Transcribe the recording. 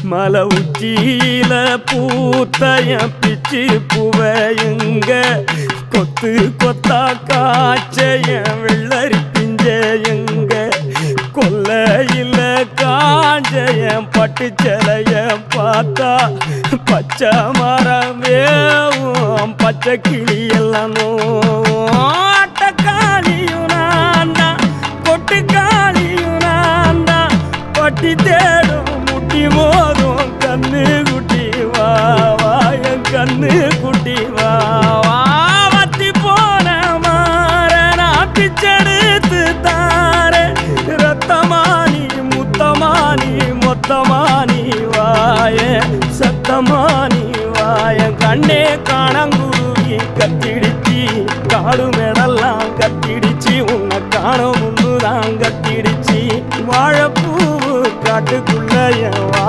மலை உச்சியில பூத்தைய பிச்சு பூவையுங்க கொத்து கொத்தா காய்ச்சைய வெள்ளரி பிஞ்சையுங்க கொல்லையில காஞ்சைய பட்டு சிலைய பார்த்தா பச்சை மரமேவும் பச்சை கிளி எல்லாம் ஆட்டக்காளியும் நான் தான் கொட்டுக்காளியும் நான் தான் பட்டி தேடும் முட்டி மோதும் கண்ணு குட்டி வா வா என் கண்ணு குட்டி வா வா வத்தி போன மாற நான் பிச்செடுத்து தார ரத்தமானி முத்தமானி மொத்தமானி வாய சத்தமானி வாய கண்ணே காணங்குருவி கத்திடுச்சி காடு மேடெல்லாம் கத்திடுச்சி உன்னை காண முன்னுதான் கத்திடுச்சி வாழைப்பூ காட்டுக்குள்ள என்